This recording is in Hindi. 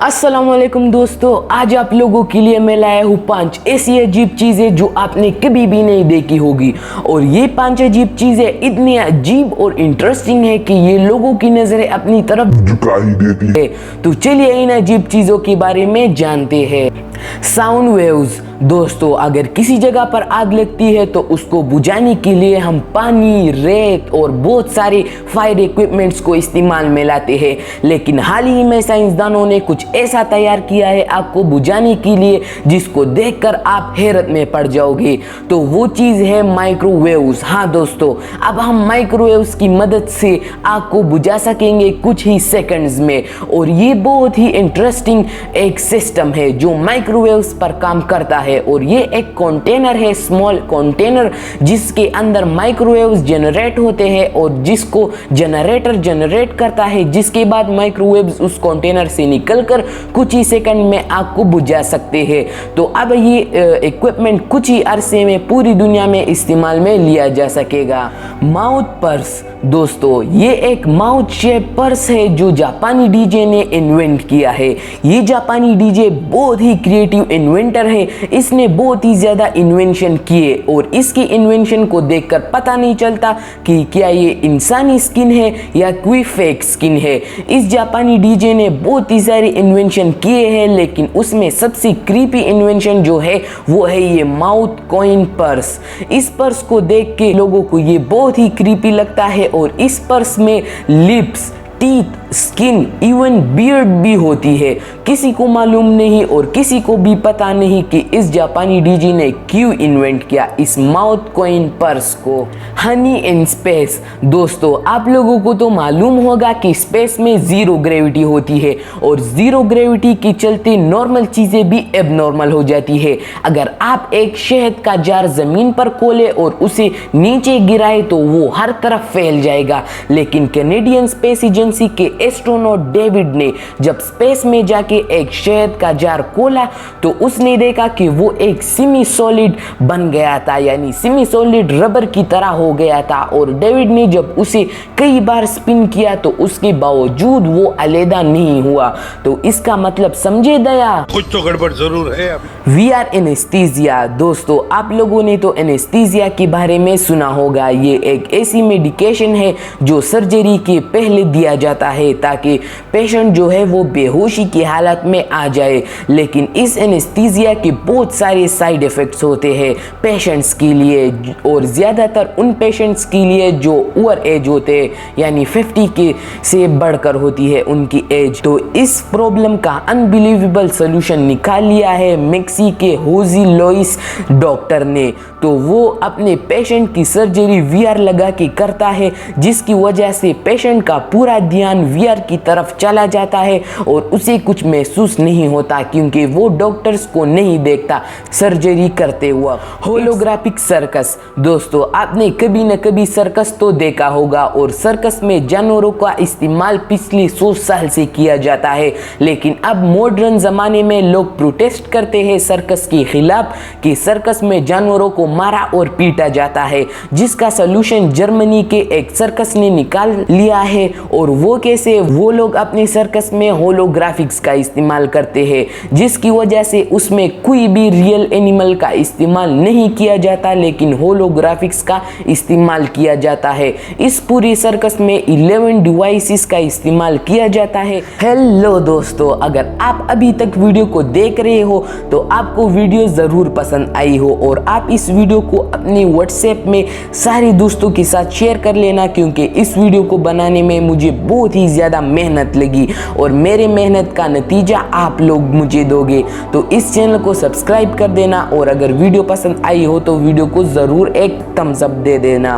अस्सलामुअलैकुम दोस्तों, आज आप लोगों के लिए मैं लाया हूँ 5 ऐसी अजीब चीज़ें जो आपने कभी भी नहीं देखी होगी। और ये 5 अजीब चीज़ें इतनी अजीब और इंटरेस्टिंग है कि ये लोगों की नज़रें अपनी तरफ झुका ही देती है। तो चलिए इन अजीब चीज़ों के बारे में जानते हैं। Sound waves. दोस्तों, अगर किसी जगह पर आग लगती है तो उसको बुझाने के लिए हम पानी, रेत और बहुत सारे फायर इक्विपमेंट्स को इस्तेमाल में लाते हैं, लेकिन हाल ही में साइंसदानों ने कुछ ऐसा तैयार किया है आग को बुझाने के लिए जिसको देखकर आप हैरत में पड़ जाओगे। तो वो चीज़ है माइक्रोवेव्स। हाँ दोस्तों, अब हम माइक्रोवेव्स की मदद से आग को बुझा सकेंगे कुछ ही सेकंड्स में। और ये बहुत ही इंटरेस्टिंग एक सिस्टम है जो माइक्रोवेव्स पर काम करता है। और ये एक कंटेनर है, स्मॉल कंटेनर, जिसके अंदर माइक्रोवेव्स जनरेट होते हैं और जिसको जनरेटर जनरेट करता है, जिसके बाद माइक्रोवेव्स उस कंटेनर से निकलकर कुछ ही सेकंड में आग को बुझा सकते हैं। तो अब ये इक्विपमेंट कुछ ही अरसे में पूरी दुनिया में इस्तेमाल में लिया जा सकेगा। Mouth purse. दोस्तों, ये एक माउथ शेप पर्स है जो जापानी डीजे ने इन्वेंट किया है। ये जापानी डीजे बहुत ही क्रिएटिव इन्वेंटर है। इसने बहुत ही ज़्यादा इन्वेंशन किए और इसकी इन्वेंशन को देखकर पता नहीं चलता कि क्या ये इंसानी स्किन है या कोई फेक स्किन है। इस जापानी डीजे ने बहुत ही सारे इन्वेंशन किए हैं, लेकिन उसमें सबसे क्रीपी इन्वेंशन जो है वो है ये माउथ कॉइन पर्स। इस पर्स को देख के लोगों को ये बहुत ही क्रीपी लगता है और इस पर्स में lips, teeth, skin, even beard भी होती है। किसी को मालूम नहीं और किसी को भी पता नहीं कि इस जापानी डीजे ने क्यों इन्वेंट किया इस माउथ कॉइन पर्स को। Honey in space. दोस्तों, आप लोगों को तो मालूम होगा कि स्पेस में जीरो ग्रेविटी होती है और जीरो ग्रेविटी के चलते नॉर्मल चीज़ें भी एबनॉर्मल हो जाती है। अगर आप एक शहद का जार जमीन पर खोले और उसे नीचे गिराए तो वो हर तरफ फैल जाएगा, लेकिन कैनेडियन स्पेस एजेंसी के एस्ट्रोनॉट डेविड ने जब स्पेस में जाके एक शहद का जार खोला तो उसने देखा कि वो एक सेमी सॉलिड बन गया था, यानी सेमी सॉलिड रबर की तरह हो गया था। और डेविड ने जब उसे कई बार स्पिन किया तो उसके बावजूद वो अलग नहीं हुआ। तो इसका मतलब समझे दया, कुछ तो गड़बड़ जरूर है। VR anaesthesia. दोस्तों, आप लोगों ने तो एनेस्थीसिया के बारे में सुना होगा। ये एक ऐसी मेडिकेशन है जो सर्जरी के पहले दिया जाता है ताकि पेशेंट जो है वो बेहोशी की हालत में आ जाए। लेकिन इस एनेस्थीसिया के बहुत सारे साइड इफ़ेक्ट्स होते हैं पेशेंट्स के लिए, और ज़्यादातर उन पेशेंट्स के लिए जो ओवर एज होते हैं, यानी 50 के से बढ़कर होती है उनकी एज। तो इस प्रॉब्लम का अनबिलीवेबल सोल्यूशन निकाल लिया है मेक्सी के होजी लोइस डॉक्टर ने। तो वो अपने पेशेंट की सर्जरी VR लगा के करता है, जिसकी वजह से पेशेंट का पूरा ध्यान VR की तरफ चला जाता है और उसे कुछ महसूस नहीं होता क्योंकि वो डॉक्टर्स को नहीं देखता सर्जरी करते हुआ। Holographic circus. दोस्तों, आपने कभी न कभी सर्कस तो देखा होगा और सर्कस में जानवरों का इस्तेमाल पिछले 100 साल से किया जाता है, लेकिन अब मॉडर्न ज़माने में लोग प्रोटेस्ट करते हैं सर्कस के खिलाफ कि सर्कस में जानवरों को मारा और पीटा जाता है, जिसका सलूशन जर्मनी के एक सर्कस ने निकाल लिया है। और वो कैसे, वो लोग अपने सर्कस में होलोग्राफिक्स का इस्तेमाल करते हैं, जिसकी वजह से उसमें कोई भी रियल एनिमल का इस्तेमाल नहीं किया जाता, लेकिन होलोग्राफिक्स का इस्तेमाल किया जाता है। इस पूरी सर्कस में 11 डिवाइसेस का इस्तेमाल किया जाता है। हेलो दोस्तों, अगर आप अभी तक वीडियो को देख रहे हो तो आपको वीडियो ज़रूर पसंद आई हो और आप इस वीडियो को अपने व्हाट्सएप में सारे दोस्तों के साथ शेयर कर लेना, क्योंकि इस वीडियो को बनाने में मुझे बहुत ही ज़्यादा मेहनत लगी और मेरे मेहनत का नतीजा आप लोग मुझे दोगे। तो इस चैनल को सब्सक्राइब कर देना और अगर वीडियो पसंद आई हो तो वीडियो को ज़रूर एक थम्स अप दे देना।